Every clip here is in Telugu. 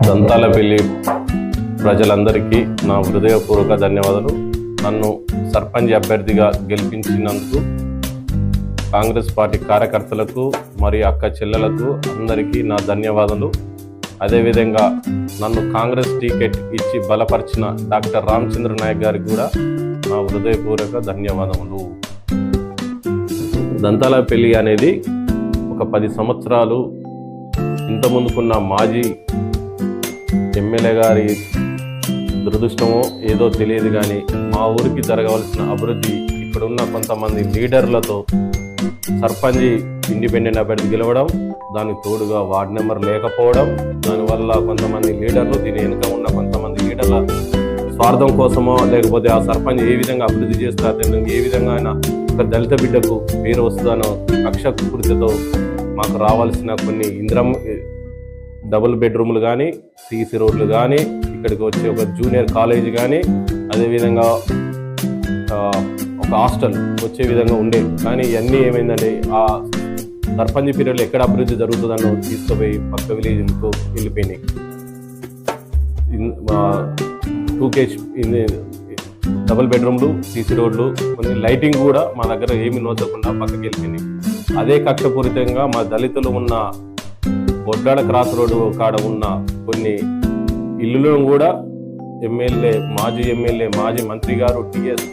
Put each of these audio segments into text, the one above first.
దంతాలపల్లి ప్రజలందరికీ నా హృదయపూర్వక ధన్యవాదాలు. నన్ను సర్పంచ్ అభ్యర్థిగా గెలిపించినందుకు కాంగ్రెస్ పార్టీ కార్యకర్తలకు మరియు అక్క చెల్లెలకు అందరికీ నా ధన్యవాదాలు. అదేవిధంగా నన్ను కాంగ్రెస్ టికెట్ ఇచ్చి బలపరిచిన డాక్టర్ రామచంద్ర నాయక్ గారికి కూడా నా హృదయపూర్వక ధన్యవాదములు. దంతాలపల్లి అనేది ఒక 10 సంవత్సరాలు ఇంతకుముందుకున్న మాజీ ఎమ్మెల్యే గారి దురదృష్టమో ఏదో తెలియదు కానీ మా ఊరికి జరగవలసిన అభివృద్ధి ఇక్కడున్న కొంతమంది లీడర్లతో సర్పంచ్ ఇండిపెండెంట్ అభ్యర్థి గెలవడం, దానికి తోడుగా వార్డు నెంబర్ లేకపోవడం, దానివల్ల కొంతమంది లీడర్లు దీని వెనుక ఉన్న కొంతమంది లీడర్ల స్వార్థం కోసమో లేకపోతే ఆ సర్పంచ్ ఏ విధంగా అభివృద్ధి చేస్తారు, ఏ విధంగా ఆయన ఒక దళిత బిడ్డకు పేరు వస్తుందనో కక్షపూరితతో మాకు రావాల్సిన కొన్ని డబుల్ బెడ్రూమ్లు కానీ, సీసీ రోడ్లు కానీ, ఇక్కడికి వచ్చే ఒక జూనియర్ కాలేజ్ కానీ, అదేవిధంగా ఒక హాస్టల్ వచ్చే విధంగా ఉండేవి. కానీ ఇవన్నీ ఏమైందంటే ఆ సర్పంచ్ పీరియడ్లో ఎక్కడ అభివృద్ధి జరుగుతుందన్నో తీసుకుపోయి పక్క విలేజ్లకు వెళ్ళిపోయినాయి. 2K డబుల్ బెడ్రూమ్లు, సీసీ రోడ్లు, కొన్ని లైటింగ్ కూడా మా దగ్గర ఏమి నోచకుండా పక్కకి వెళ్ళిపోయినాయి. అదే కక్షపూరితంగా మా దళితులు ఉన్న బొడ్డాడ క్రాస్ రోడ్డు కాడ ఉన్న కొన్ని ఇల్లులను కూడా మాజీ ఎమ్మెల్యే మాజీ మంత్రి గారు టిఎస్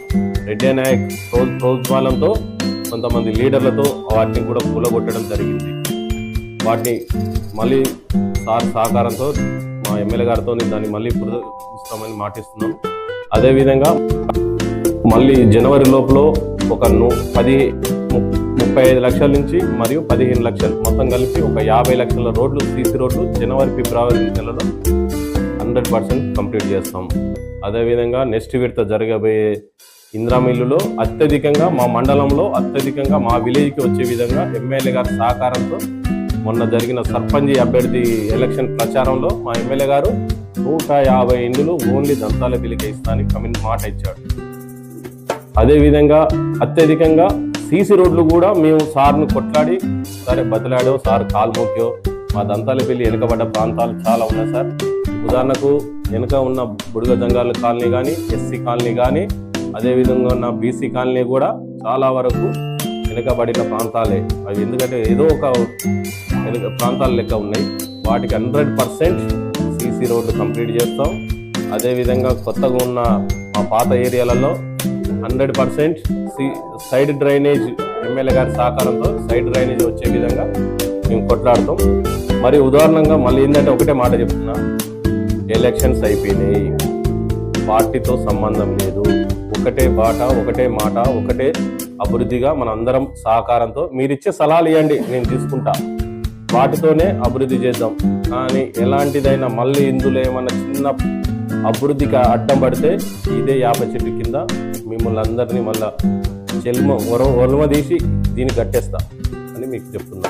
రెడ్డి నాయక్ ప్రోత్సాహంతో కొంతమంది లీడర్లతో వాటిని కూడా కూలగొట్టడం జరిగింది. వాటిని మళ్ళీ సహకారంతో మా ఎమ్మెల్యే గారితో దాన్ని మళ్ళీ పునరుద్ధరిస్తామని మాటిస్తున్నాం. అదేవిధంగా మళ్ళీ జనవరి లోపల ఒక 35 లక్షల నుంచి మరియు 15 లక్షలు మొత్తం కలిపి ఒక 50 లక్షల రోడ్లు, సీసీ రోడ్లు జనవరి ఫిబ్రవరి నెలలో 100% కంప్లీట్ చేస్తాం. అదేవిధంగా నెక్స్ట్ విడత జరగబోయే ఇందిరా మిల్లులో అత్యధికంగా మా మండలంలో అత్యధికంగా మా విలేజ్కి వచ్చే విధంగా ఎమ్మెల్యే గారి సహకారంతో మొన్న జరిగిన సర్పంచ్ అభ్యర్థి ఎలక్షన్ ప్రచారంలో మా ఎమ్మెల్యే గారు 150 ఇండ్లు ఓన్లీ దంతాలపల్లికి ఇస్తానని మాట ఇచ్చాడు. అదేవిధంగా అత్యధికంగా సీసీ రోడ్లు కూడా మేము సార్ను కొట్లాడి సరే బతిలాడో సార్ కాలు మోక్యో మా దంతాలపల్లి వెనుకబడ్డ ప్రాంతాలు చాలా ఉన్నాయి సార్. ఉదాహరణకు వెనుక ఉన్న బుడుగ జంగాల కాలనీ కానీ, ఎస్సీ కాలనీ కానీ, అదేవిధంగా ఉన్న బీసీ కాలనీ కూడా చాలా వరకు వెనుకబడిన ప్రాంతాలే అవి. ఎందుకంటే ఏదో ఒక ప్రాంతాల లెక్క ఉన్నాయి. వాటికి 100% సీసీ రోడ్లు కంప్లీట్ చేస్తాం. అదేవిధంగా కొత్తగా ఉన్న మా పాత ఏరియాలలో 100% సైడ్ డ్రైనేజ్ ఎమ్మెల్యే గారి సహకారంతో సైడ్ డ్రైనేజ్ వచ్చే విధంగా మేము కొట్లాడతాం. మరి ఉదాహరణంగా మళ్ళీ ఏంటంటే ఒకటే మాట చెప్తున్నా, ఎలక్షన్స్ అయిపోయినాయి, పార్టీతో సంబంధం లేదు, ఒకటే బాట, ఒకటే మాట, ఒకటే అభివృద్ధిగా మన అందరం సహకారంతో మీరిచ్చే సలహాలు ఇవ్వండి, నేను తీసుకుంటా, వాటితోనే అభివృద్ధి చేద్దాం. కానీ ఎలాంటిదైనా మళ్ళీ ఇందులో ఏమన్నా చిన్న అభివృద్ధికి అడ్డం పడితే ఇదే యాప చెట్టు కింద మిమ్మల్ని అందరినీ మళ్ళా ఒలమ తీసి దీన్ని కట్టేస్తా అని మీకు చెప్తున్నా.